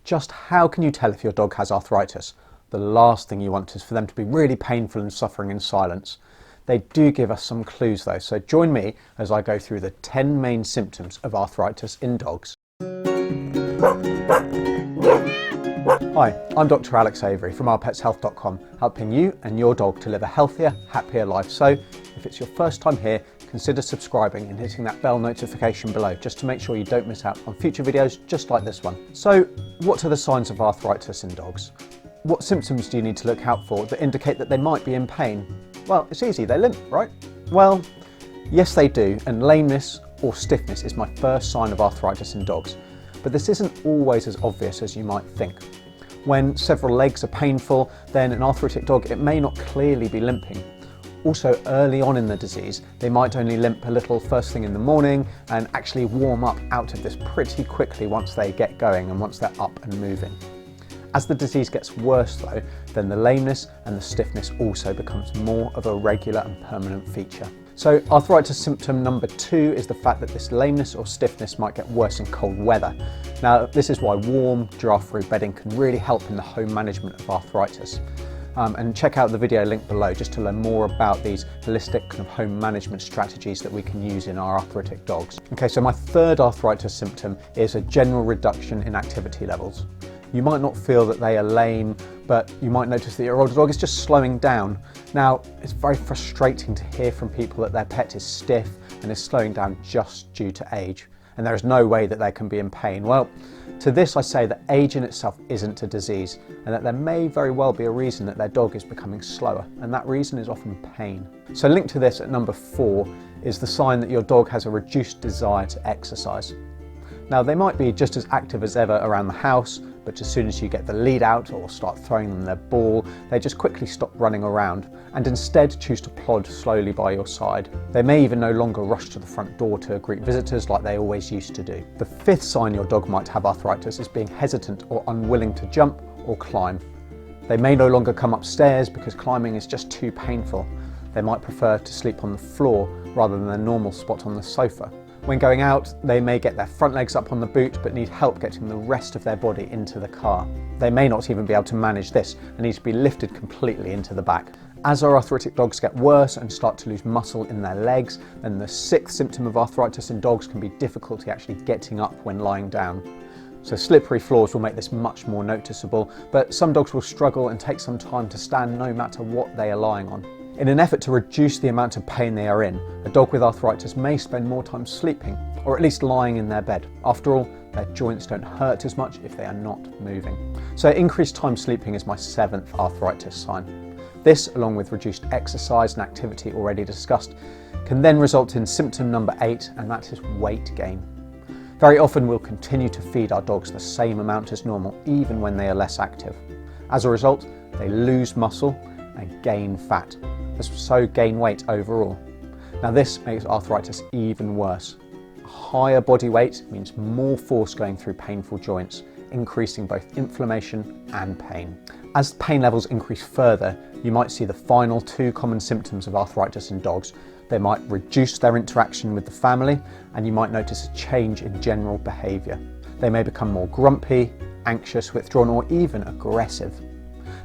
Just how can you tell if your dog has arthritis? The last thing you want is for them to be really painful and suffering in silence. They do give us some clues though, so join me as I go through the 10 main symptoms of arthritis in dogs. Hi, I'm Dr. Alex Avery from ourpetshealth.com, helping you and your dog to live a healthier, happier life. So if it's your first time here, consider subscribing and hitting that bell notification below just to make sure you don't miss out on future videos just like this one. So what are the signs of arthritis in dogs? What symptoms do you need to look out for that indicate that they might be in pain? Well, it's easy, they limp, right? Well, yes they do, and lameness or stiffness is my first sign of arthritis in dogs. But this isn't always as obvious as you might think. When several legs are painful, then an arthritic dog, it may not clearly be limping. Also, early on in the disease, they might only limp a little first thing in the morning and actually warm up out of this pretty quickly once they get going and once they're up and moving. As the disease gets worse though, then the lameness and the stiffness also becomes more of a regular and permanent feature. So arthritis symptom number 2 is the fact that this lameness or stiffness might get worse in cold weather. Now this is why warm, giraffe-proof bedding can really help in the home management of arthritis. And check out the video link below just to learn more about these holistic kind of home management strategies that we can use in our arthritic dogs. Okay, so my third arthritis symptom is a general reduction in activity levels. You might not feel that they are lame, but you might notice that your older dog is just slowing down. Now, it's very frustrating to hear from people that their pet is stiff and is slowing down just due to age, and there is no way that they can be in pain. Well, to this I say that age in itself isn't a disease, and that there may very well be a reason that their dog is becoming slower, and that reason is often pain. So linked to this at number 4 is the sign that your dog has a reduced desire to exercise. Now they might be just as active as ever around the house, but as soon as you get the lead out or start throwing them their ball, they just quickly stop running around and instead choose to plod slowly by your side. They may even no longer rush to the front door to greet visitors like they always used to do. The 5th sign your dog might have arthritis is being hesitant or unwilling to jump or climb. They may no longer come upstairs because climbing is just too painful. They might prefer to sleep on the floor rather than their normal spot on the sofa. When going out, they may get their front legs up on the boot but need help getting the rest of their body into the car. They may not even be able to manage this and need to be lifted completely into the back. As our arthritic dogs get worse and start to lose muscle in their legs, then the 6th symptom of arthritis in dogs can be difficulty actually getting up when lying down. So slippery floors will make this much more noticeable, but some dogs will struggle and take some time to stand no matter what they are lying on. In an effort to reduce the amount of pain they are in, a dog with arthritis may spend more time sleeping, or at least lying in their bed. After all, their joints don't hurt as much if they are not moving. So increased time sleeping is my 7th arthritis sign. This, along with reduced exercise and activity already discussed, can then result in symptom number 8, and that is weight gain. Very often we'll continue to feed our dogs the same amount as normal, even when they are less active. As a result, they lose muscle and gain fat, so gain weight overall. Now this makes arthritis even worse. A higher body weight means more force going through painful joints, increasing both inflammation and pain. As pain levels increase further, you might see the final 2 common symptoms of arthritis in dogs. They might reduce their interaction with the family, and you might notice a change in general behaviour. They may become more grumpy, anxious, withdrawn, or even aggressive.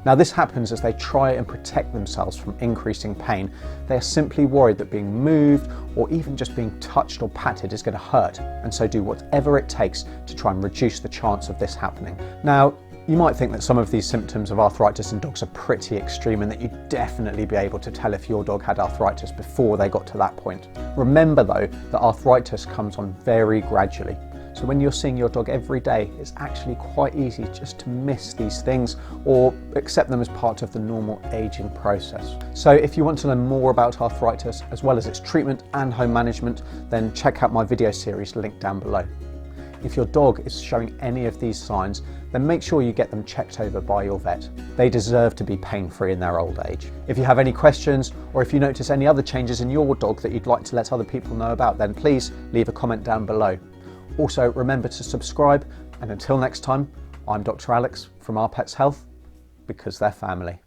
Now this happens as they try and protect themselves from increasing pain. They are simply worried that being moved or even just being touched or patted is going to hurt, and so do whatever it takes to try and reduce the chance of this happening. Now, you might think that some of these symptoms of arthritis in dogs are pretty extreme and that you'd definitely be able to tell if your dog had arthritis before they got to that point. Remember though, that arthritis comes on very gradually. So when you're seeing your dog every day, it's actually quite easy just to miss these things or accept them as part of the normal aging process. So if you want to learn more about arthritis, as well as its treatment and home management, then check out my video series linked down below. If your dog is showing any of these signs, then make sure you get them checked over by your vet. They deserve to be pain-free in their old age. If you have any questions, or if you notice any other changes in your dog that you'd like to let other people know about, then please leave a comment down below. Also, remember to subscribe, and until next time, I'm Dr. Alex from Our Pets Health, because they're family.